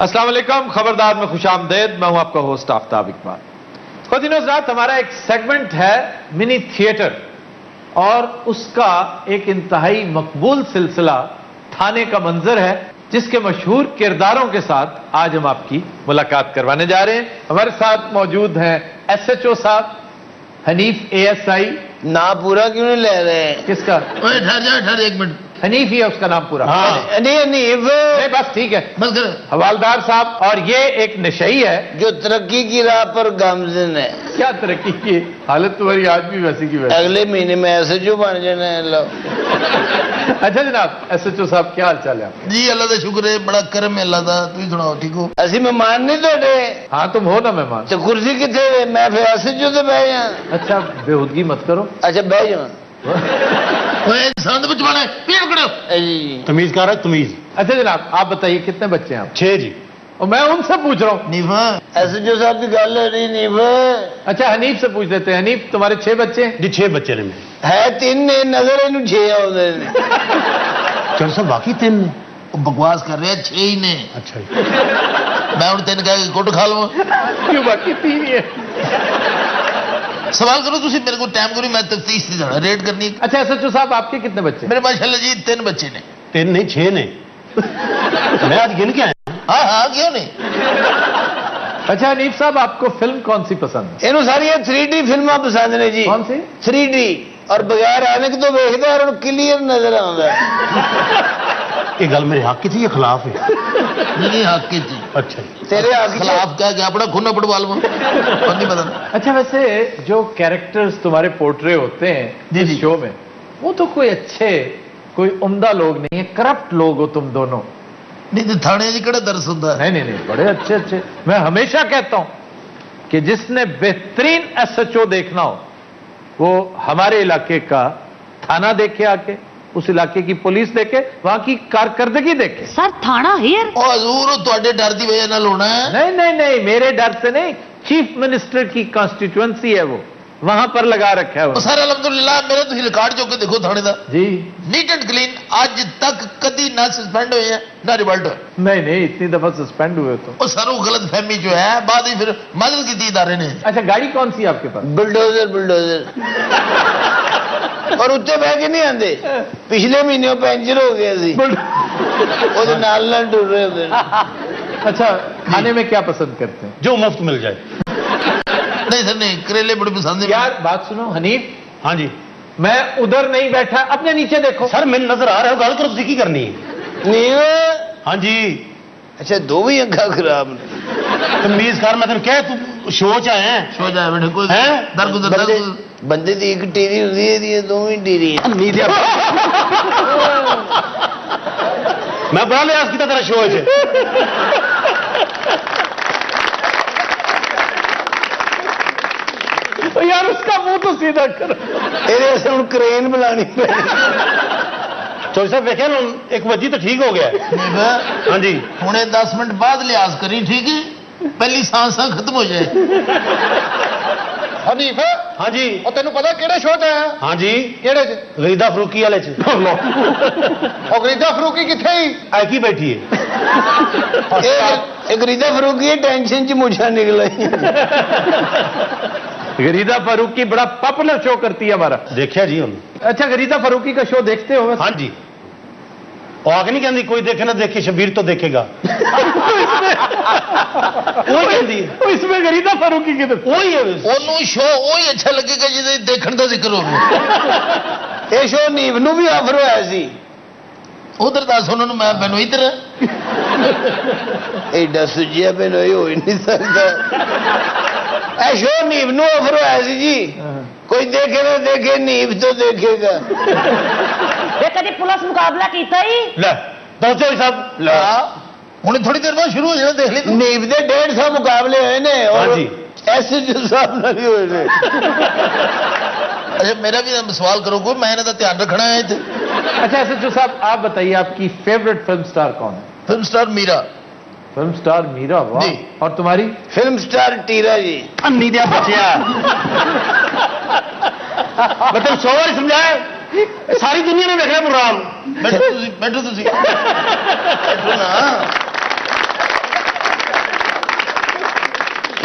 السلام علیکم، خبردار میں خوش آمدید. میں ہوں آپ کا ہوسٹ آفتاب اقبال. خواتین و حضرات، ہمارا ایک سیگمنٹ ہے منی تھیٹر، اور اس کا ایک انتہائی مقبول سلسلہ تھانے کا منظر ہے، جس کے مشہور کرداروں کے ساتھ آج ہم آپ کی ملاقات کروانے جا رہے ہیں. ہمارے ساتھ موجود ہیں ایس ایچ او صاحب حنیف ASI. نام پورا کیوں نہیں لے رہے ہیں؟ کس کا؟ ٹھہر ایک منٹ. حنیف ہی ہے اس کا نام پورا. حنیف نہیں بس ٹھیک ہے. بس کر. حوالدار صاحب، اور یہ ایک نشئی ہے جو ترقی کی راہ پر گامزن ہے. کیا ترقی کی حالت تمہاری آج بھی ویسی کی ویسی. اگلے مہینے میں ایسے جو بن جانا ہے. لو اچھا جناب ایس ایچ او صاحب، کیا حال چال ہے آپ کا؟ جی اللہ کا شکر ہے، بڑا کرم ہے اللہ کا. تم سناؤ ٹھیک ہو؟ اسی مہمان نہیں توڑے. ہاں تم ہو نا مہمان. تو کرسی کتنے؟ میں پھر ایسے جو تو بہ جا. اچھا بےہودگی مت کرو. اچھا بہ جا. انسان تو بچوانا ہے، پیڑ پکڑو. تمیز کر رہا ہے، تمیز. اچھا جناب آپ بتائیے کتنے بچے ہیں آپ؟ 6 جی. اور میں ان سے پوچھ رہا ہوں. نیفا ایسے جو صاحب کی گل ہے نہیں نیف اچھا حنیف سے پوچھ لیتے ہیں. حنیف تمہارے 6 بچے ہیں؟ جی 6 بچے نے میرے. ہے 3 نے نظر انہوں 6 آؤں. چل صاحب باقی 3 نے. بکواس کر رہے ہیں، 6 ہی نے. اچھا جی. میں ہوں 3 کہہ کے کٹ کھا لوں. کیوں باقی 3 ہی ہے؟ سوال کرو تھی، میرے کو ٹائم کرو، میں تفتیش سے جانا ریڈ کرنی. اچھا ایس ایچ او صاحب آپ کے کتنے بچے ہیں؟ میرے ماشاء اللہ جی 3 بچے نے. 3 نہیں 6 نے. میں آج گن کے آیا. ہاں ہاں کیوں نہیں. اچھا حنیف صاحب آپ کو فلم کون سی پسند ہے؟ انہوں ساری 3D فلمیں پسند نے جی. کون سی؟ 3D اور بغیر آنے کے تو دیکھتا ہے اور کلیئر نظر آتا ہے. یہ گل میرے حق کی تھی یا خلاف ہے؟ نہیں حق کی تھی. اچھا جی. تیرے حق کے خلاف کیا گیا اپنا کھونا پڑوا لوں. نہیں پتا. اچھا ویسے جو کیریکٹرز تمہارے پورٹرے ہوتے ہیں جی اس جی. شو میں، وہ تو کوئی اچھے کوئی عمدہ لوگ نہیں ہے، کرپٹ لوگ ہو تم دونوں. نہیں تو تھانے جی کہڑا درس ہوتا ہے. نہیں بڑے اچھے اچھے. میں ہمیشہ کہتا ہوں کہ جس نے بہترین ایس ایچ او دیکھنا ہو وہ ہمارے علاقے کا تھانہ دیکھے، آ کے اس علاقے کی پولیس دیکھے، وہاں کی کارکردگی دیکھے. سر تھانا ہیئر او حضور تواڈے ڈر دی وجہ نال ہونا ہے. نہیں میرے ڈر سے نہیں، چیف منسٹر کی کانسٹیٹوئنسی ہے، وہ وہاں پر لگا رکھا ہے وہ. سر الحمدللہ میرے تھی ریکارڈ چوک کے دیکھو تھانے دا جی نیٹ اینڈ کلین، اج تک کدی نہ سسپینڈ ہوئے ہیں نہ ریبلٹ ہوئے. نہیں اتنی دفعہ سسپینڈ ہوئے تو. وہ سر وہ غلط فہمی جو ہے بعد ہی پھر مدد کی تھی ادارے نے. اچھا گاڑی کون سی ہے آپ کے پاس؟ بلڈوزر اور اتنے بہ کے نہیں آتے. پچھلے مہینے پینچر ہو گیا سی، وہ نال ٹر رہے ہوتے ہیں. اچھا کھانے میں کیا پسند کرتے ہیں؟ جو مفت مل جائے. نہیں سر نہیں، کریلے بڑے پسند ہیں. یار بات سنو حنیف، ہاں جی. میں ادھر نہیں بیٹھا، اپنے نیچے دیکھو. سر میں نظر آ رہا ہوں، گل کرو تسی کی کرنی ہے. نیو ہاں جی. اچھا دو بھی اکھا خراب نے. تمیز کر، میں تمہیں کہہ تو شو چ آیا ہے. سو جائے بیٹھے کوئی ہیں؟ درگزر بندے کی ایک ٹیری ہوتی ہے، دو ٹیری ہیں. میں بڑا لحاظ کیا تیرا شو ہے. یار اس کا منہ تو سیدھا کرو. یہ ہوں کرین بلانی چوہدری صاحب ویکیا نا ایک بجی تو ٹھیک ہو گیا. ہاں جی. ہوں 10 منٹ بعد لحاظ کری ٹھیک ہے، پہلی سانساں ختم ہو جائے. حنیف ہاں جی. اور تینوں پتا کہڑے شو تے ہیں؟ ہاں جی. کہڑے چ؟ غریدہ فروکی والے چ. اور غریدہ فروکی کتنے ہی ایک ہی بیٹھی ہے. ایک ریتا فروکی ٹینشن چ مچھا نکل. غریدہ فاروقی بڑا پاپولر شو کرتی ہے ہمارا. دیکھا جی ہوں. اچھا غریدہ فاروقی کا شو دیکھتے ہو؟ ہاں جی. وہ آگے نہیں کہتی کوئی دیکھے نہ دیکھے شبیر تو دیکھے گا. اس میں غریدہ فاروقی کی وہی ہے. انہوں شو وہی اچھا لگے گا جی دیکھنے کا ذکر ہو. یہ شو نیو نو بھی آفر ہوا سی. ادھر دس انہوں میں مینو ادھر ایڈا سجیا پہلو ہی ہو ہی نہیں سکتا. اے شو نیو نو آفر ہوا سی جی. کوئی دیکھے نہ دیکھے نیو تو دیکھے گا. یہ کدی پولیس مقابلہ کیتا ہی؟ لے دو چوہدری صاحب لے. ہوں تھوڑی دیر بعد شروع ہو جانا دیکھ لی. نیو دے 150 مقابلے ہوئے نے اور ہاں جی. ایسے جو صاحب نہ بھی ہوئے نے. اچھا میرا بھی سوال کرو گے، میں انہیں دھیان رکھنا ہے. اچھا ایس ایچ او صاحب آپ بتائیے آپ کی فیوریٹ فلم سٹار کون ہے؟ فلم سٹار میرا. فلم سٹار میرا. واہ. جی. اور تمہاری؟ فلم سٹار ٹیرا جی. انی دیا بچیا. مطلب 100 بار سمجھائے ساری دنیا نے دیکھنا. پروگرام بیٹھو تسی.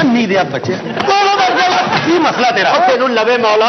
ਅੰਨੀ ਦੇ ਬੱਚੇ ਕੀ ਮਸਲਾ ਤੇਰਾ ਤੈਨੂੰ ਲਵੇ ਮੌਲਾ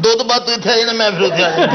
ਦੋ ਤੋਂ ਬਾਅਦ ਤੂੰ ਇੱਥੇ ਆ ਜਾਣਾ ਮੈਂ ਫਿਰ ਉੱਥੇ ਆ ਜਾਣਾ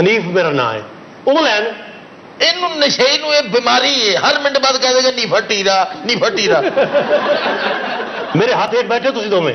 ਹਨੀਫ ਮੇਰਾ ਨਾਂ ਹੈ। ਉਹ ਲੈਣ ਇਹਨੂੰ ਨਸ਼ੇ ਨੂੰ ਇਹ ਬਿਮਾਰੀ ਹੈ, ਹਰ ਮਿੰਟ ਬਾਅਦ ਕਹਿ ਦੇਗਾ ਨੀ ਫਟੀਰਾ ਨੀ ਫਟੀਰਾ। ਮੇਰੇ ਹੱਥ ਹੇਠ ਬੈਠੇ ਤੁਸੀਂ ਦੋਵੇਂ,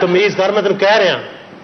ਤਮੀਜ਼ ਕਰ, ਮੈਂ ਤੈਨੂੰ ਕਹਿ ਰਿਹਾ।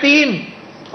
3।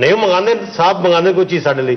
ਨਹੀਂ ਉਹ ਮੰਗਾਉਂਦੇ, ਸਾਹਬ ਮੰਗਾਉਂਦੇ ਕੋਈ ਚੀਜ਼ ਸਾਡੇ ਲਈ।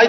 ਅੱਜ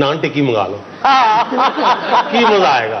ਨਾਨ ਟਿੱਕੀ ਮੰਗਾ ਲਓ, ਕੀ ਮਜ਼ਾ ਆਏਗਾ।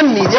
ਅੰਨੀ ਦੇ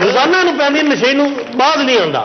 ਰੋਜ਼ਾਨਾ ਨੂੰ ਪੈਂਦੀ ਨਸ਼ੇ ਨੂੰ ਬਾਅਦ ਨਹੀਂ ਆਉਂਦਾ।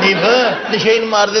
ਨੀਫ ਨਸ਼ੇ ਨੂੰ ਮਾਰਦੇ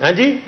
ਹਾਂਜੀ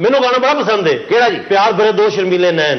ਮੈਨੂੰ ਗਾਣਾ ਬੜਾ ਪਸੰਦ ਹੈ। ਕਿਹੜਾ ਜੀ? ਪਿਆਰ ਭਰੇ ਦੋ ਸ਼ਰਮੀਲੇ ਨੈਣ।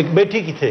ਇੱਕ ਬੈਠੀ ਕਿੱਥੇ?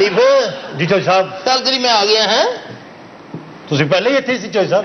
ਨੀਫ ਜੀ ਚੌਈ ਸਾਹਿਬ ਚੱਲ ਕਰੀ ਮੈਂ ਆ ਗਿਆ ਹੈ। ਤੁਸੀਂ ਪਹਿਲੇ ਹੀ ਇੱਥੇ ਸੀ ਚੌਈ ਸਾਹਿਬ।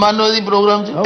ਮਾਨੋ ਦੀ ਪ੍ਰੋਗਰਾਮ ਚ।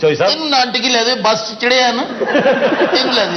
ਚੌਈ ਸਾਹਿਬ। ਇਹਨੂੰ ਨਾਨ ਟਿੱਕੀ ਲੈ ਦੇ, ਬੱਸ ਚ ਚੜਿਆ ਨਾ ਇਹਨੂੰ ਲੈ ਦੇ।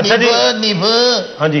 ਅੱਛਾ ਜੀ ਨੀਫ ਹਾਂਜੀ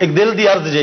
ਇੱਕ ਦਿਲ ਦੀ ਅਰਜ਼ ਜੇ,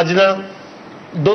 ਅੱਜ ਨਾ ਦੋ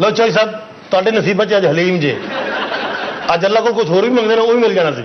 ਲਓ ਚੌਈ ਸਾਹਿਬ, ਤੁਹਾਡੇ ਨਸੀਬਾਂ 'ਚ ਅੱਜ ਹਲੀਮ ਜੇ। ਅੱਜ ਅੱਲਾ ਕੋਲ ਕੁਝ ਹੋਰ ਵੀ ਮੰਗਦੇ ਨੇ, ਉਹ ਵੀ ਮਿਲ ਜਾਣਾ ਸੀ।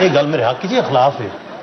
ਇਹ ਗੱਲ ਮੇਰੇ ਹੱਕ 'ਚ ਖਿਲਾਫ ਹੈ।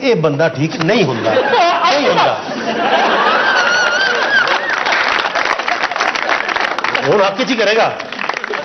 ਇਹ ਬੰਦਾ ਠੀਕ ਨਹੀਂ ਹੁੰਦਾ, ਨਹੀਂ ਹੁੰਦਾ। ਹੁਣ ਹੱਕ 'ਚ ਹੀ ਕਰੇਗਾ।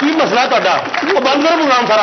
ਕੀ ਮਸਲਾ ਤੁਹਾਡਾ? ਉਹ ਬੰਦ ਕਰੋ ਪ੍ਰੋਗਰਾਮ ਸਾਰਾ।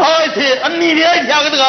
ਆ ਇੱਥੇ ਅੰਨੀ ਰਿਆ ਇੱਥੇ ਆ ਕੇ ਦਿਖਾ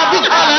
ਆਪ ਹੀ ਖਾਣਾ।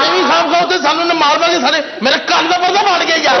ਇਹ ਵੀ ਸਾਹਬ ਕਹੋ ਤੇ ਸਾਨੂੰ ਨਾ ਮਾਰ ਮਾਰ ਕੇ ਸਾਰੇ ਮੇਰੇ ਕੰਨ ਦਾ ਪਰਦਾ ਫਾੜ ਗਿਆ ਯਾਰ।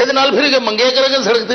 ਇਹਦੇ ਨਾਲ ਫਿਰ ਕੇ ਮੰਗਿਆ ਕਰਾਂਗੇ ਸੜਕ ਤੇ।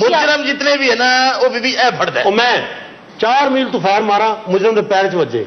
ਮੁਜਰਮ ਜਿਤਨੇ ਵੀ ਹੈ ਨਾ ਉਹ ਬੀਬੀ ਇਹ ਫੜਦਾ ਉਹ ਮੈਂ 4 ਮੀਲ ਤੋਂ ਫਾਇਰ ਮਾਰਾਂ, ਮੁਜਰਮ ਦੇ ਪੈਰ 'ਚ ਵੱਜੇ।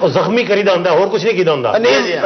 ਉਹ ਜ਼ਖਮੀ ਕਰੀਦਾ ਹੁੰਦਾ, ਹੋਰ ਕੁਝ ਨਹੀਂ ਕੀਤਾ ਹੁੰਦਾ।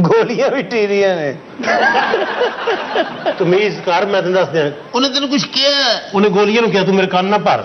ਗੋਲੀਆਂ ਵੀ ਟੀਰੀਆਂ ਨੇ ਤਮੀਜ਼ ਕਰ ਮੈਂ ਤੈਨੂੰ ਦੱਸ ਦਿਆਂ ਉਹਨੇ ਤੈਨੂੰ ਕੁਝ ਕਿਹਾ? ਉਹਨੇ ਗੋਲੀਆਂ ਨੂੰ ਕਿਹਾ ਤੂੰ ਮੇਰੇ ਕੰਨ ਨਾ ਭਰ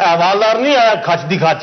ਹਵਾਲਦਾਰ ਨਹੀਂ ਆਇਆ ਖੱਚ ਦੀ ਖੱਚ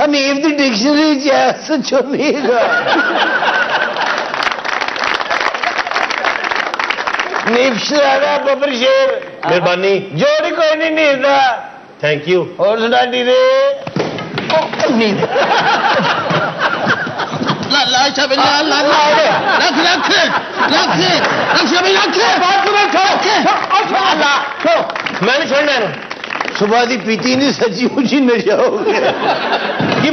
ਹਨੀਫ ਦੀ ਡਿਕਸ਼ਨਰੀ ਚ ਸੱਚੋ ਨਹੀਂ ਨੀਫ ਸ਼ਰਾਰਾ ਬੱਬਰ ਸ਼ੇਰ ਮਿਹਰਬਾਨੀ ਜੋੜੀ ਕੋਈ ਨਹੀਂ ਨੀਫ ਦਾ ਥੈਂਕ ਯੂ ਹੋਰ ਸੁਣਾਈ ਦੇ ਨੀਫ لا شابي لا لا لا رخ رخ رخ رخ شابي رخ ਮੈਂ ਨਹੀਂ ਛੱਡਣਾ ਇਹਨੂੰ صبح دی پیتی نہیں سچی مجھے نشہ ہو گیا ਕੀ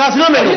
ਦੱਸ ਨਾ ਮੈਨੂੰ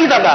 ਕੀ ਤੁਹਾਡਾ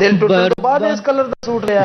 دل ٹوٹنے تو بعد اس کلر کا سوٹ لیا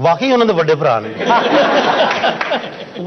ਵਾਕਈ ਉਹਨਾਂ ਦੇ ਵੱਡੇ ਭਰਾ ਨੇ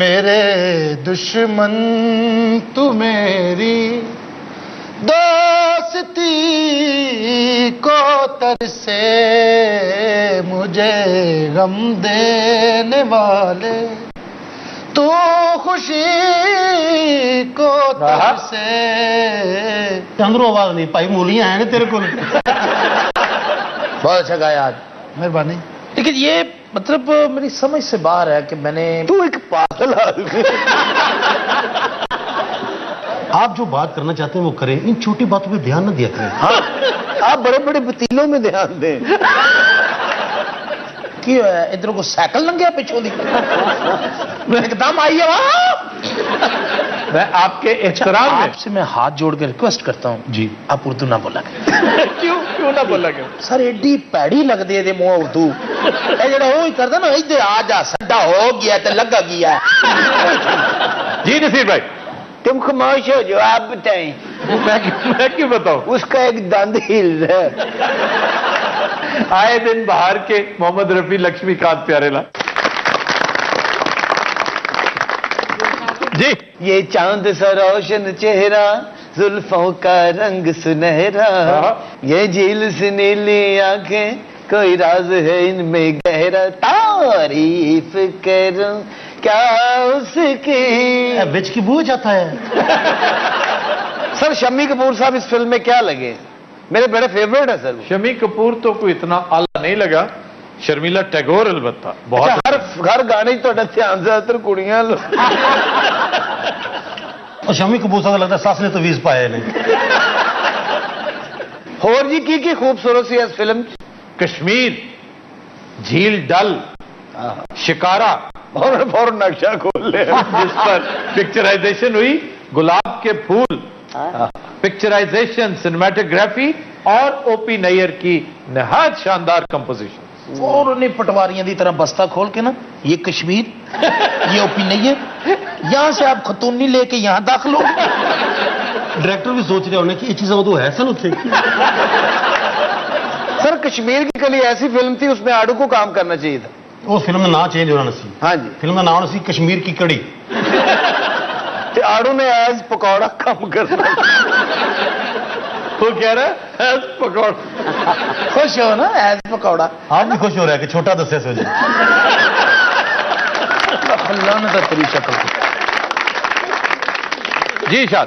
میرے دشمن تو میری دوستی کو ترسے مجھے غم دینے والے تو خوشی کو ترسے ਅੰਦਰੋਂ ਆਵਾਜ਼ ਨਹੀਂ ਭਾਈ ਮੂਲੀਆਂ ਆਏ ਨੇ ਤੇਰੇ ਕੋਲ بہت اچھا گایا آج مہربانی لیکن یہ مطلب میری سمجھ سے باہر ہے کہ میں نے تو ایک پاگل آدمی آپ جو بات کرنا چاہتے ہیں وہ کریں ان چھوٹی باتوں پہ دھیان نہ دیا کریں ہاں آپ بڑے بڑے پتیلوں میں دھیان دیں کی ہویا ادھر کو سائیکل لنگیا پچھوں دی ایک دم آئی ہے وہاں میں آپ کے احترام میں آپ سے میں ہاتھ جوڑ کے ریکویسٹ کرتا ہوں جی آپ اردو نہ بولا کریں کیوں نہ بولا کہ سر ایڈی پیڑی لگ دے دے منہ اردو اے جڑا وہی کردا نا ادھر آ جا سڈا ہو گیا تے لگا گیا جی نصیر بھائی تم خاموش ہو جو آپ بتائیں میں کیوں بتاؤں اس کا ایک دند ہل رہا ہے آئے دن بہار کے محمد رفیع لکشمی کانت پیارے لال جی یہ چاند سا روشن چہرہ زلفوں کا رنگ سنہرا یہ جھیل سے نیلی آنکھیں کوئی راز ہے ان میں گہرا تعریف کروں کیا اس کی بچ کی بو جاتا ہے سر شمی کپور صاحب اس فلم میں کیا لگے میرے بڑے فیوریٹ ہے سر شمی کپور تو کوئی اتنا اعلیٰ نہیں لگا شرمیلا ٹیگور البتہ بہت ہر گانے تو دھیان زیادہ تر کڑیاں اور شمی کپور صاحب لگتا ہے ساس نے تویز پائے نہیں اور جی کی خوبصورت سی اس فلم کشمیر جھیل ڈل شکارا فوراً نقشہ کھول لے جس پر پکچرائزیشن ہوئی گلاب کے پھول پکچرائزیشن سنیمیٹوگرافی اور او پی نیر کی نہایت شاندار کمپوزیشن اور انہیں پٹواریاں دی طرح بستہ کھول کے نا یہ کشمیر یہ اوپی نہیں ہے یہاں سے آپ خطونی لے کے یہاں داخل ہو ڈائریکٹر بھی سوچ رہے ہونے کہ یہ چیزیں تو ہے سن اتنے سر کشمیر کی کلی ایسی فلم تھی اس میں آڑو کو کام کرنا چاہیے تھا اس فلم کا نام چینج ہونا سی ہاں جی فلم کا نام سی کشمیر کی کڑی آڑو نے ایز پکوڑا کام کرنا وہ کہہ رہا ہے ایز پکوڑا. خوش ہو نا ایز پکوڑا. آپ بھی خوش ہو رہا ہے کہ چھوٹا دسے سے ہو جائے. اللہ نے تو تیری شکل کی. جی شاد.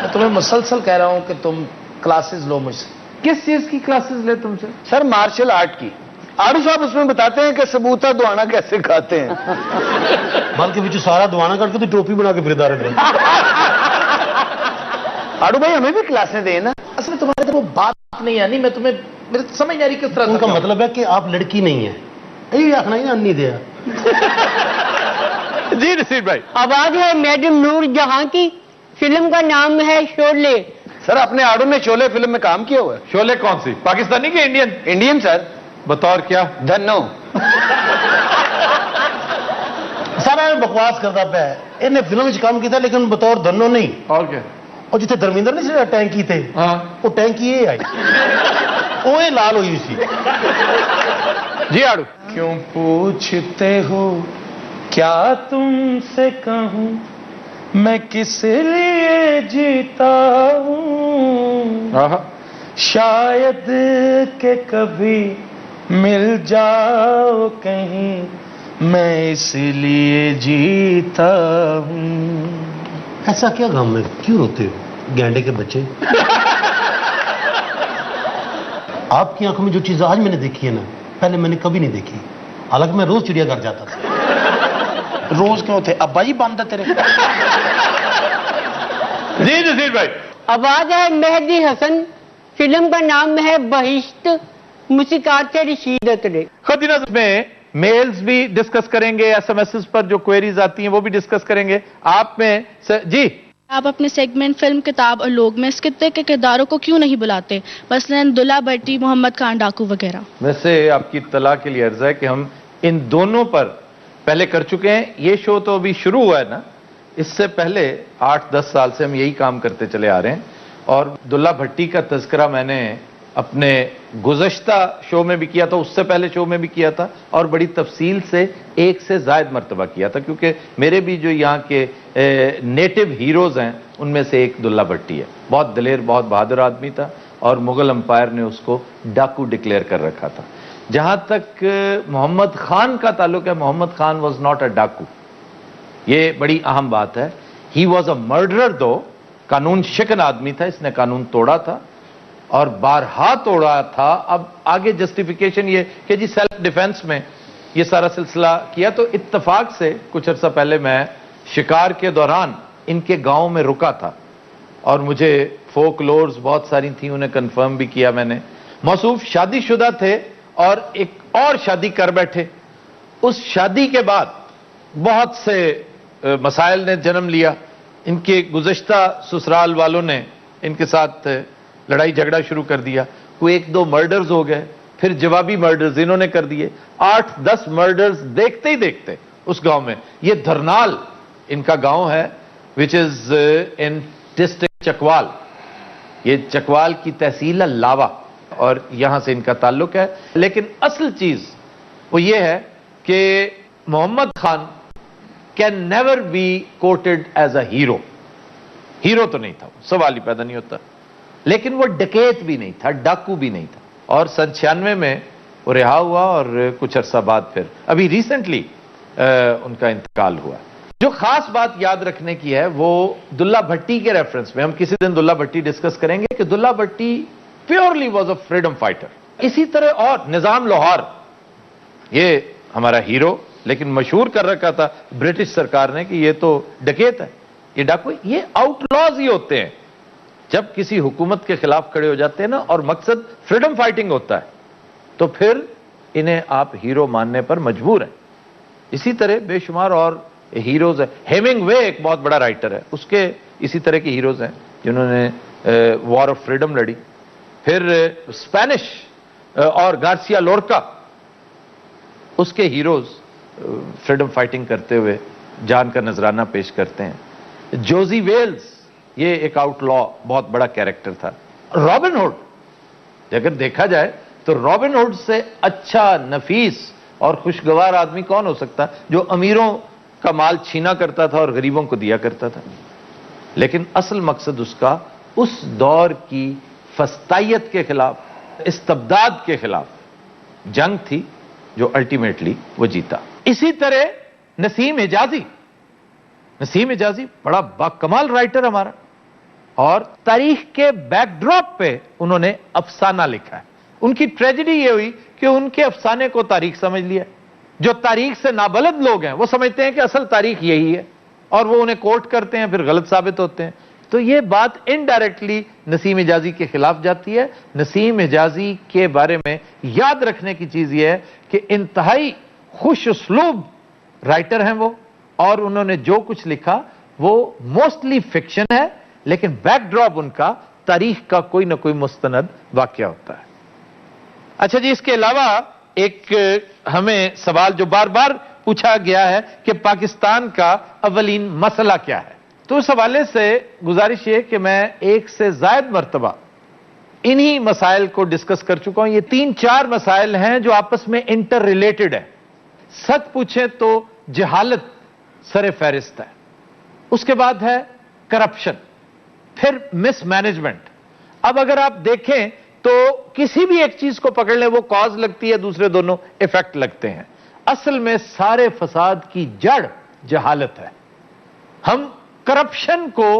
میں تمہیں مسلسل کہہ رہا ہوں کہ تم کلاسز لو مجھ سے. کس چیز کی کلاسز لے تم سے؟ سر مارشل آرٹ کی. آڑو صاحب اس میں بتاتے ہیں کہ ثبوتا دوانا کیسے کھاتے ہیں. بلکہ بچوں سارا دوانا کر کے تو ٹوپی بنا کے پھردا رہے. آڑو بھائی ہمیں بھی کلاسیں دیں نا. اصل میں تمہارے وہ بات نہیں آنی. میں تمہیں میرے سمجھ نہیں آ رہی کس طرح ان کا مطلب ہے کہ آپ لڑکی نہیں ہیں. یہ آخنا ہی نہیں دیا. جی نصیر بھائی. آواز ہے میڈم نور جہاں کی. فلم کا نام ہے شولے. سر اپنے آڑو نے شولے فلم میں کام کیا ہوا ہے. شولے کون سی؟ پاکستانی کہ انڈین؟ انڈین سر. بطور کیا؟ دھنو. سارا بکواس کرتا پہ انہیں فلم میں کام کیا تھا لیکن بطور دھنو نہیں. اور کیا؟ اور جتنے دھرمیندر نے ٹینکی تھے ہاں وہ ٹینکی یہ آئی وہ لال ہوئی سی. جی آڑو. کیوں پوچھتے ہو کیا تم سے کہوں میں کس لیے جیتا ہوں. شاید کہ کبھی مل جاؤ کہیں میں اس لیے جیتا ہوں. ایسا کیا غم ہے کیوں روتے ہو گینڈے کے بچے. آپ کی آنکھوں میں جو چیز آج میں نے دیکھی ہے نا پہلے میں نے کبھی نہیں دیکھی. حالانکہ میں روز چڑیا گھر جاتا تھا. روز کیوں تھے ابا جی بند ہے تیرے. جی نصیر بھائی. آواز ہے مہدی حسن. فلم کا نام ہے بہشت. موسیقار سے رشید اترے. خدینہ میں میلز بھی ڈسکس کریں گے, ایس ایم ایس پر جو کوئریز آتی ہیں وہ بھی ڈسکس کریں گے. آپ میں جی آپ اپنے سیگمنٹ فلم کتاب اور لوگ میں اس خطے کے کرداروں کو کیوں نہیں بلاتے, مثلا دلہ بھٹی, محمد خان ڈاکو وغیرہ. ویسے آپ کی اطلاع کے لیے عرض ہے کہ ہم ان دونوں پر پہلے کر چکے ہیں. یہ شو تو ابھی شروع ہوا ہے نا, اس سے پہلے 8-10 سال سے ہم یہی کام کرتے چلے آ رہے ہیں. اور دلہ بھٹی کا تذکرہ میں نے اپنے گزشتہ شو میں بھی کیا تھا, اس سے پہلے شو میں بھی کیا تھا, اور بڑی تفصیل سے 1 سے زائد مرتبہ کیا تھا, کیونکہ میرے بھی جو یہاں کے نیٹو ہیروز ہیں ان میں سے ایک دلہ بھٹی ہے. بہت دلیر, بہت بہادر آدمی تھا, اور مغل امپائر نے اس کو ڈاکو ڈکلیئر کر رکھا تھا. جہاں تک محمد خان کا تعلق ہے, Muhammad Khan was not a ڈاکو. یہ بڑی اہم بات ہے. ہی واز اے مرڈرر دو. قانون شکن آدمی تھا, اس نے قانون توڑا تھا اور بارہا توڑا تھا. اب آگے جسٹیفیکیشن یہ کہ جی سیلف ڈیفenس میں یہ سارا سلسلہ کیا. تو اتفاق سے کچھ عرصہ پہلے میں شکار کے دوران ان کے گاؤں میں رکا تھا, اور مجھے فوک لورز بہت ساری تھیں, انہیں کنفرم بھی کیا میں نے. موصوف شادی شدہ تھے اور ایک اور شادی کر بیٹھے. اس شادی کے بعد بہت سے مسائل نے جنم لیا. ان کے گزشتہ سسرال والوں نے ان کے ساتھ لڑائی جھگڑا شروع کر دیا. کوئی 1-2 مرڈرز ہو گئے, پھر جوابی مرڈرز انہوں نے کر دیے. 8-10 مرڈرز دیکھتے ہی دیکھتے اس گاؤں میں. یہ دھرنال ان کا گاؤں ہے, وچ از ان ڈسٹرکٹ چکوال. یہ چکوال کی تحصیل ہے لاوا, اور یہاں سے ان کا تعلق ہے. لیکن اصل چیز وہ یہ ہے کہ Muhammad Khan can never be quoted as a hero. Hero تو نہیں تھا, سوال ہی پیدا نہیں ہوتا. لیکن وہ ڈکیت بھی نہیں تھا, ڈاکو بھی نہیں تھا. اور 96 میں وہ رہا ہوا, اور کچھ عرصہ بعد پھر ابھی ریسنٹلی ان کا انتقال ہوا. جو خاص بات یاد رکھنے کی ہے وہ دلہ بھٹی کے ریفرنس میں, ہم کسی دن دلہ بھٹی ڈسکس کریں گے, کہ Dulla Bhatti purely was a freedom fighter. اسی طرح اور نظام لاہور, یہ ہمارا ہیرو, لیکن مشہور کر رکھا تھا برٹش سرکار نے کہ یہ تو ڈکیت ہے, یہ ڈاکو. یہ آؤٹ لاز ہی ہوتے ہیں جب کسی حکومت کے خلاف کھڑے ہو جاتے ہیں نا, اور مقصد فریڈم فائٹنگ ہوتا ہے, تو پھر انہیں آپ ہیرو ماننے پر مجبور ہیں. اسی طرح بے شمار اور ہیروز ہیں. ہیمنگ وے ایک بہت بڑا رائٹر ہے, اس کے اسی طرح کے ہیروز ہیں جنہوں نے وار آف فریڈم لڑی. پھر اسپینش اور گارسیا لورکا, اس کے ہیروز فریڈم فائٹنگ کرتے ہوئے جان کا نذرانہ پیش کرتے ہیں. جوزی ویلز, یہ ایک آؤٹ لا بہت بڑا کیریکٹر تھا. رابن ہوڈ, اگر دیکھا جائے تو رابن ہوڈ سے اچھا نفیس اور خوشگوار آدمی کون ہو سکتا جو امیروں کا مال چھینا کرتا تھا اور غریبوں کو دیا کرتا تھا؟ لیکن اصل مقصد اس کا اس دور کی فسطائیت کے خلاف، استبداد کے خلاف جنگ تھی جو الٹیمیٹلی وہ جیتا۔ اسی طرح نسیم حجازی بڑا باکمال رائٹر ہمارا، اور تاریخ کے بیک ڈراپ پہ انہوں نے افسانہ لکھا ہے۔ ان کی ٹریجڈی یہ ہوئی کہ ان کے افسانے کو تاریخ سمجھ لیا۔ جو تاریخ سے نابلد لوگ ہیں وہ سمجھتے ہیں کہ اصل تاریخ یہی ہے، اور وہ انہیں کوٹ کرتے ہیں، پھر غلط ثابت ہوتے ہیں۔ تو یہ بات انڈائریکٹلی نسیم حجازی کے خلاف جاتی ہے۔ نسیم حجازی کے بارے میں یاد رکھنے کی چیز یہ ہے کہ انتہائی خوش اسلوب رائٹر ہیں وہ، اور انہوں نے جو کچھ لکھا وہ موسٹلی فکشن ہے، لیکن بیک ڈراپ ان کا تاریخ کا کوئی نہ کوئی مستند واقعہ ہوتا ہے۔ اچھا جی، اس کے علاوہ ایک ہمیں سوال جو بار بار پوچھا گیا ہے کہ پاکستان کا اولین مسئلہ کیا ہے، تو اس حوالے سے گزارش یہ کہ میں ایک سے زائد مرتبہ انہی مسائل کو ڈسکس کر چکا ہوں۔ یہ 3-4 مسائل ہیں جو آپس میں انٹر ریلیٹڈ ہیں۔ سچ پوچھیں تو جہالت سر فہرست ہے، اس کے بعد ہے کرپشن، پھر مس مینجمنٹ۔ اب اگر آپ دیکھیں تو کسی بھی ایک چیز کو پکڑ لیں وہ کاز لگتی ہے، دوسرے دونوں ایفیکٹ لگتے ہیں۔ اصل میں سارے فساد کی جڑ جہالت ہے۔ ہم کرپشن کو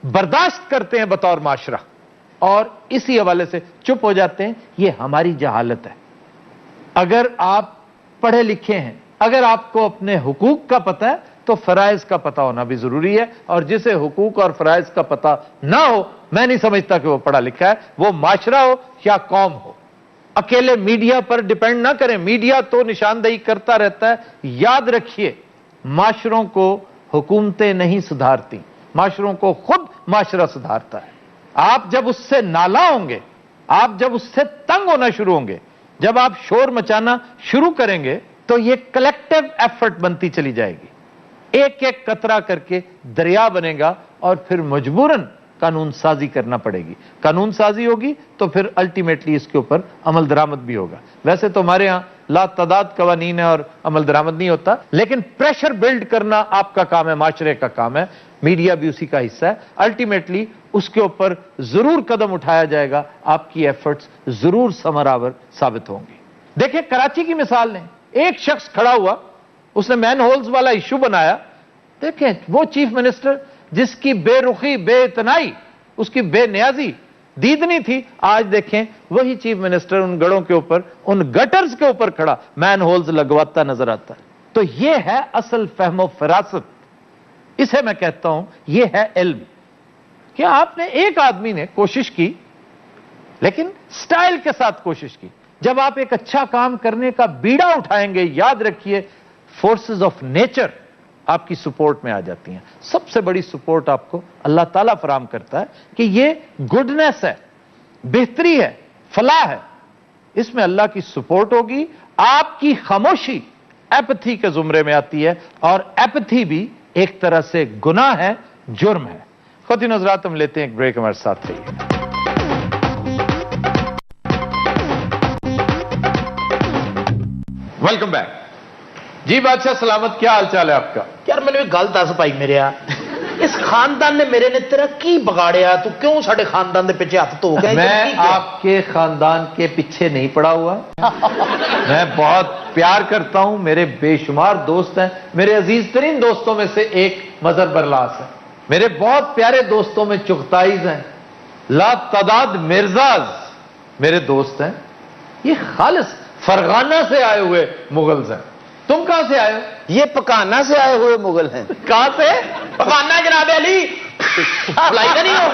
برداشت کرتے ہیں بطور معاشرہ اور اسی حوالے سے چپ ہو جاتے ہیں، یہ ہماری جہالت ہے۔ اگر آپ پڑھے لکھے ہیں، اگر آپ کو اپنے حقوق کا پتہ ہے تو فرائض کا پتہ ہونا بھی ضروری ہے، اور جسے حقوق اور فرائض کا پتہ نہ ہو، میں نہیں سمجھتا کہ وہ پڑھا لکھا ہے، وہ معاشرہ ہو یا قوم ہو۔ اکیلے میڈیا پر ڈیپینڈ نہ کریں، میڈیا تو نشاندہی کرتا رہتا ہے۔ یاد رکھیے، معاشروں کو حکومتیں نہیں سدھارتی، معاشروں کو خود معاشرہ سدھارتا ہے۔ آپ جب اس سے نالاں ہوں گے، آپ جب اس سے تنگ ہونا شروع ہوں گے، جب آپ شور مچانا شروع کریں گے تو یہ کلیکٹیو ایفرٹ بنتی چلی جائے گی، ایک ایک قطرہ کر کے دریا بنے گا، اور پھر مجبوراً قانون سازی کرنا پڑے گی۔ قانون سازی ہوگی تو پھر الٹیمیٹلی اس کے اوپر عمل درآمد بھی ہوگا۔ ویسے تو ہمارے ہاں لا تعداد قوانین ہے اور عمل درآمد نہیں ہوتا، لیکن پریشر بلڈ کرنا آپ کا کام ہے، معاشرے کا کام ہے، میڈیا بھی اسی کا حصہ ہے۔ الٹیمیٹلی اس کے اوپر ضرور قدم اٹھایا جائے گا، آپ کی ایفرٹس ضرور ثمرآور ثابت ہوں گی۔ دیکھیں کراچی کی مثال لیں، ایک شخص کھڑا ہوا، اس نے مین ہولز والا ایشو بنایا۔ دیکھیں وہ چیف منسٹر جس کی بے رخی، بے اتنائی، اس کی بے نیازی دیدنی تھی، آج دیکھیں وہی چیف منسٹر ان گڑوں کے اوپر، ان گٹرز کے اوپر کھڑا مین ہولز لگواتا نظر آتا ہے۔ تو یہ ہے اصل فہم و فراست، اسے میں کہتا ہوں یہ ہے علم، کہ آپ نے ایک آدمی نے کوشش کی لیکن سٹائل کے ساتھ کوشش کی۔ جب آپ ایک اچھا کام کرنے کا بیڑا اٹھائیں گے، یاد رکھیے فورسز آف نیچر آپ کی سپورٹ میں آ جاتی ہیں۔ سب سے بڑی سپورٹ آپ کو اللہ تعالیٰ فراہم کرتا ہے کہ یہ گڈنس ہے، بہتری ہے، فلاح ہے، اس میں اللہ کی سپورٹ ہوگی۔ آپ کی خاموشی ایپتھی کے زمرے میں آتی ہے، اور ایپتھی بھی ایک طرح سے گناہ ہے، جرم ہے۔ خواتین حضرات، ہم لیتے ہیں ایک بریک، ہمارے ساتھ رہیے۔ ویلکم بیک جی۔ بادشاہ سلامت، کیا حال چال ہے آپ کا؟ یار میں نے گل دس پائی میرے اس خاندان نے میرے نے تیرا کی بگاڑیا؟ تو کیوں ساڈے خاندان دے پیچھے ہاتھ تو گئے؟ میں آپ کے خاندان کے پیچھے نہیں پڑا ہوا، میں بہت پیار کرتا ہوں، میرے بے شمار دوست ہیں، میرے عزیز ترین دوستوں میں سے ایک مظہر برلاس ہے، میرے بہت پیارے دوستوں میں چغتائز ہیں، لا تعداد مرزاز میرے دوست ہیں، یہ خالص فرغانہ سے آئے ہوئے مغلز ہیں۔ تم کہاں سے آئے ہو؟ یہ پکانا سے آئے ہوئے مغل ہیں۔ کہاں سے؟ پکانا جناب علی نہیں ہو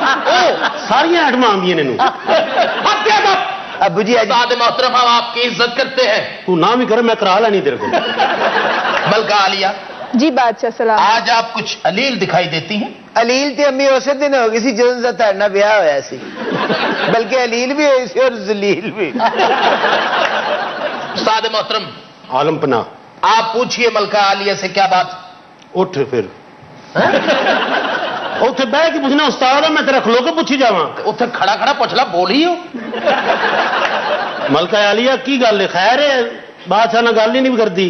ساری ایٹماں آندی نے ابو جی استاد محترم، ہم آپ کی عزت کرتے ہیں۔ تو نام ہی کرے، میں کرا لا نہیں تیرے کو۔ ملکہ عالیہ، جی بادشاہ سلام۔ آج آپ کچھ علیل دکھائی دیتی ہیں۔ علیل تے امی اسے دن ہو گئی سی جدوں دا تہاڈا بیاہ ہویا سی، بلکہ علیل بھی ہوئی سی اور ذلیل بھی۔ استاد محترم عالم پناہ، آپ پوچھئے ملکہ عالیہ سے کیا بات؟ اٹھ پھر ਉੱਥੇ ਬਹਿ ਕੇ ਪੁੱਛਣਾ ਉਸਤਾਦ ਆ ਮੈਂ ਤੇਰਾ ਖਲੋ ਕੇ ਪੁੱਛੀ ਜਾਵਾਂ ਉੱਥੇ ਖੜਾ ਖੜਾ ਪੁੱਛ ਲਾ ਬੋਲੀ ਹੋ ਮਲਕਾ ਆਲੀਆ ਕੀ ਗੱਲ ਹੈ ਖੈਰ ਹੈ ਬਾਦਸ਼ਾਹ ਨਾਲ ਗੱਲ ਹੀ ਨਹੀਂ ਕਰਦੀ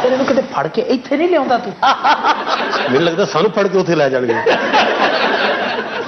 ਫਿਰ ਇਹਨੂੰ ਕਿਤੇ ਫੜ ਕੇ ਇੱਥੇ ਨਹੀਂ ਲਿਆਉਂਦਾ ਤੂੰ ਮੈਨੂੰ ਲੱਗਦਾ ਸਾਨੂੰ ਫੜ ਕੇ ਉੱਥੇ ਲੈ ਜਾਣਗੇ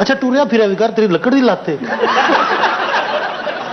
ਅੱਛਾ ਟੁਰਿਆ ਫਿਰਿਆ ਵੀ ਕਰ ਤੇਰੀ ਲੱਕੜ ਦੀ ਲੱਤ ਹੈ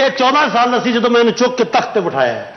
ਇਹ 14 ਸਾਲ ਦਾ ਸੀ ਜਦੋਂ ਮੈਂ ਇਹਨੂੰ ਚੁੱਕ ਕੇ ਤਖਤ ਤੇ ਬਿਠਾਇਆ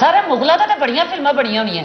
ਸਾਰੇ ਮੁਗਲਾਂ ਦਾ ਤਾਂ ਬੜੀਆਂ ਫਿਲਮਾਂ ਬਣੀਆਂ ਹੋਈਆਂ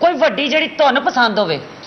ਕੋਈ ਵੱਡੀ ਜਿਹੜੀ ਤੁਹਾਨੂੰ ਪਸੰਦ ਹੋਵੇ।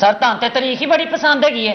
ਸਰ ਤਾਂ ਤੇ ਤਾਰੀਖ ਹੀ ਬੜੀ ਪਸੰਦ ਹੈਗੀ ਹੈ।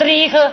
ਤਾਰੀਖ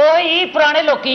ਉਹੀ ਪੁਰਾਣੇ ਲੋਕੀ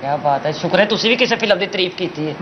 ਕੀ ਬਾਤ ਹੈ ਸ਼ੁਕਰ ਹੈ ਤੁਸੀਂ ਵੀ ਕਿਸੇ ਫਿਲਮ ਦੀ ਤਾਰੀਫ ਕੀਤੀ ਹੈ।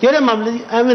ਕਿਹੜੇ ਮਾਮਲੇ ਦੀ ਐਵੇਂ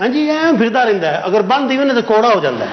ਹਾਂਜੀ ਐਵੇਂ ਫਿਰਦਾ ਰਹਿੰਦਾ ਹੈ ਅਗਰ ਬੰਦ ਹੀ ਨਾ ਤਾਂ ਕੋੜਾ ਹੋ ਜਾਂਦਾ ਹੈ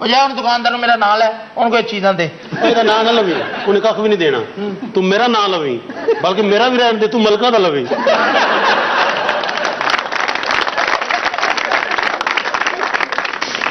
ਉਹ ਜਾ ਉਹਨੂੰ ਦੁਕਾਨਦਾਰ ਨੂੰ ਮੇਰਾ ਨਾਂ ਲੈ ਉਹਨੂੰ ਕੋਈ ਚੀਜ਼ਾਂ ਦੇ ਇਹਦਾ ਨਾਂ ਨਾ ਲਵੀ ਉਹਨੇ ਕੱਖ ਵੀ ਨਹੀਂ ਦੇਣਾ ਤੂੰ ਮੇਰਾ ਨਾਂ ਲਵੀ ਬਲਕਿ ਮੇਰਾ ਵੀ ਰਹਿਣ ਦੇ ਤੂੰ ਮਲਕਾ ਦਾ ਲਵੀ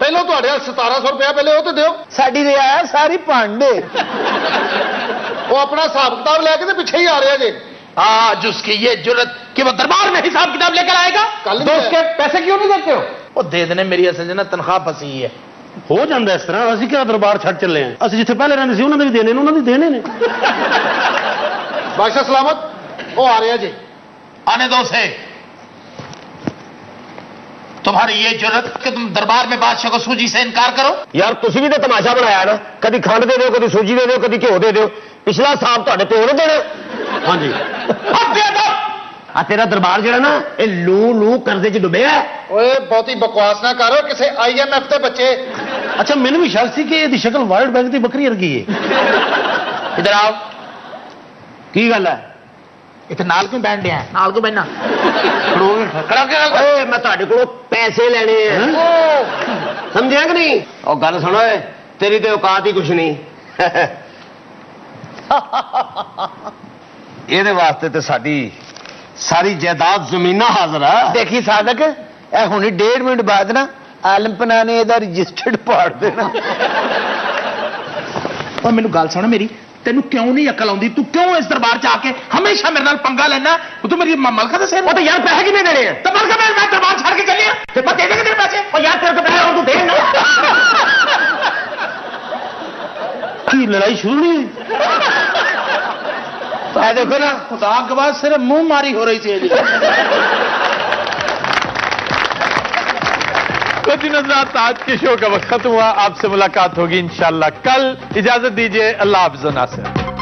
ਪਹਿਲੋਂ ਤੁਹਾਡੇ 1700 ਰੁਪਏ ਪਹਿਲੇ ਉਹ ਤੇ ਦਿਓ ਸਾਡੀ ਰਿਆ ਸਾਰੀ ਭਾਂਡੇ وہ اپنا حساب کتاب لے کے پیچھے ہی آ رہے جی آج اس کی یہ جرت کہ وہ دربار میں حساب کتاب لے کر آئے گا. تو اس کے پیسے کیوں نہیں دیتے ہو؟ وہ دے دینے میری اصل جنا تنخواہ پھسی ہے. ہو جاتا اس طرح. اسی کیا دربار چھڈ چلے ہیں. اسی جتھے پہلے رہتے سی انہوں نے بھی دینے انہوں نے دینے نے. بادشاہ سلامت وہ آ رہے جی. آنے دو اسے. تمہاری یہ جرت کہ تم دربار میں بادشاہ کو سوجی سے انکار کرو. یار تسی بھی تو تماشا بنایا نا. کدی کھنڈ دے دیو, کدی سوجی دے دیو, کدی گھیو دے دیو. پچھلا حساب تے پیو نے دینا. ہاں جی. اب دے دو. آ تیرا دربار جڑا نا یہ لو قرضے چ ڈبیا. اوے بہتی بکواس نہ کرو کسی IMF تے بچے. اچھا مینوں بھی شک سی کہ یہ شکل ورلڈ بینک دی بکری ورگی ہے. ادھر آؤ. کی گل ہے؟ اتنے نال کیوں بینڈ دیا نال کیوں بہنا میں تھوڑے کو پیسے لینے ہیں. سمجھا کہ نہیں؟ اور گل سنو تیری تو اوقات ہی کچھ نہیں. یہ واسطے تو ساری جائیداد زمین حاضر ہے. دیکھی صادق اے ہونی 1.5 منٹ بعد نا عالم پنا نے یہ رجسٹرڈ پاڑ دینا. اور مینو گل سن میری, تینوں کیوں نہیں عقل آتی؟ تو کیوں اس دربار چ آ کے ہمیشہ میرے نال پنگا لینا؟ تو میری ملکہ دے سر. وہ تو یار پیسے کتنے دینے ہیں؟ تو ملکہ میں دربار چھڑ کے چلی ہوں, میں دے دیں گا تیرے پیسے. اور یار تیرے کو پیسے تو دے نا. کی لڑائی شروع نہیں ہوئی؟ دیکھو نا خدا کے بعد صرف منہ ماری ہو رہی تھی. کچھ نظرات آج کے شو کا وقت ختم ہوا. آپ سے ملاقات ہوگی انشاءاللہ کل. اجازت دیجیے. اللہ حافظ. ناصر.